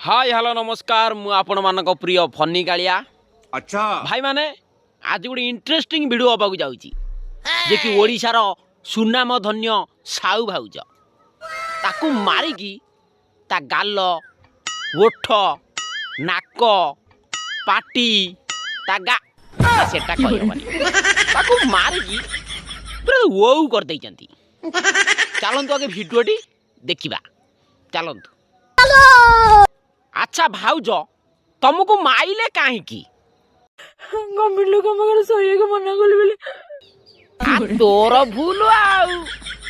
Hi hello नमस्कार मु आपण मानक प्रिय फनी कालिया। अच्छा भाई माने आज गोटे इंटरेस्टिंग वीडियो हवा जाऊँगी जे कि ओडिशार सुनाम धन्य साहू भाउज ताकू मारिकी ता गाल ओठ नाक पाटी ता गा सेटा कहबनी ताकू मारिकी पूरा वो कर देइचंती। चलंतु आगे वीडियोटी देखिबा चलंतु। अच्छा भाउज तुमको माइले काहे की गवर्नमेंट लोक हम सही को मना कले बेले तोर भूल आउ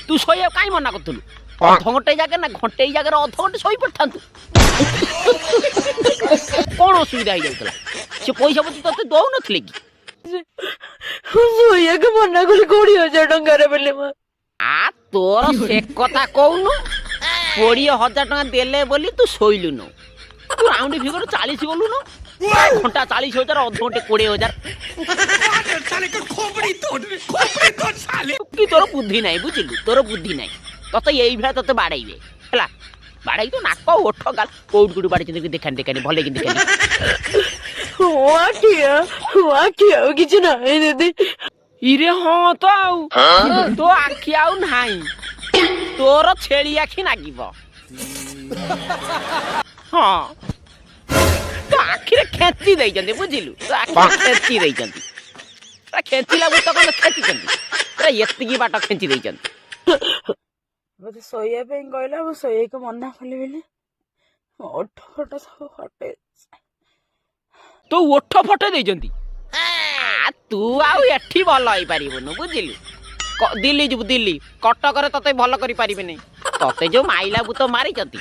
तू सोया काई मना करथलु अध घंटे जाके ना घंटे जाके अध घंटे सोई पड़थांतु कोन असुविधा हो जाउतला से पैसा पति तते दउ नथले की सही को मना कले 20,000 टंका रे बेले मा आ तोर से कथा कहनु 20,000 टका देले बोली तू सोइलु न तू राउंड फिगर 40 बोलू न घंटा 40,000 अध घंटे 20,000 कि तोर बुद्धि नाही बुझिलु तोर बुद्धि नाही तते एई भला तते बाड़ाइबे हला बाड़ाई तो नाक ओठ गाल कोड गुड बाड़ी चिंदी देखानी देखानी भले कि देखानी हुआ किया किछ नाही दीदी इरे हां तो आउ तो आखि आउ नाही तोर छेली आखि नागिबो हां तो आखिरे खेची देई जंदी बुझिलु तो आखि खेची देई जंदी ता खेची लागु तो कोन खेची जंदी ता यत्ती बाट खेची देई जंदी मते सोया पे कहला वो सोया को मना कले बेले ओठ ओठ सब हटे तो ओठ फटे देई जंदी आ तू आउ एठी भल होई परिबनु बुझिलु दिल्ली जब दिल्ली कटक रे तते भल करि परिबे नै तते जो माइला बुत मारी जंती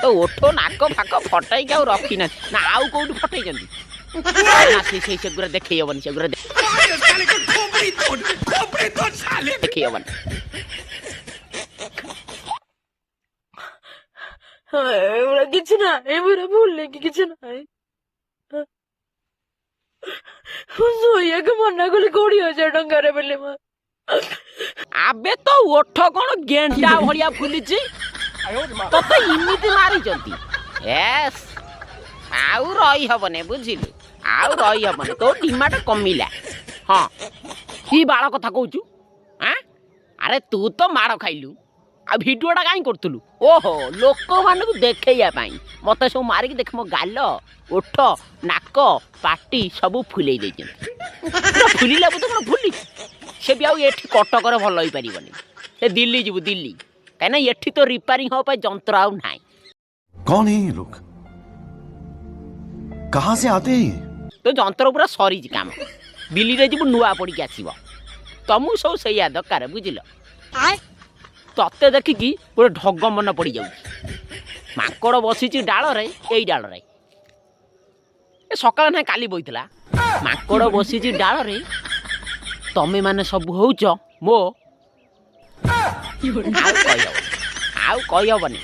तो ओठो नाक फाक फटाई के रखी ना ना आउ कोउठ फटाई जंती ना से गुरा देखै हबन से गुरा देखै हबन एवढा किछ नाही बरं बोलले की किछ नाही सोया को मना कले 20,000 टंका रे बेले मा आबे तो ओठ कोन गेंडा भलिया फुलिची तते इमिति मारी जंती यस आउ रही हबने बुझिलु आउ रही हबने तो डिमाट कमिला हां की बाळ कथा कहूचु हां अरे तू तो मार खाइलु आ वीडियोटा काई करतलु ओहो लोक मानकु देखैया पाई मते सब मारी के देख मो गाल ओठ नाक पाटी सब फुलै देजन फुलिला बुत कोन फुली से भी आउ एठी कटक रे भल होई परिबनी से दिल्ली जीवु दिल्ली कहना एठी तो रिपेयरिंग हो पाए जंत्र आउ नाही। कौन है ये लोग कहां से आते हैं तो जंत्र पूरा सरी काम दिल्ली रे जीवु नुआ पड़ी के आसीबो तमु सब सैया दरकार बुझिल तते देखिकी पूरा ढग मन पड़ी जाउची माकड़ बसिची डाल रे एई डाल रे ए सकाळ ना काली बइतला माकड़ बसिची डाल रे तमे माने सब होउच मो आउ कहियो आउ कहियो बनी।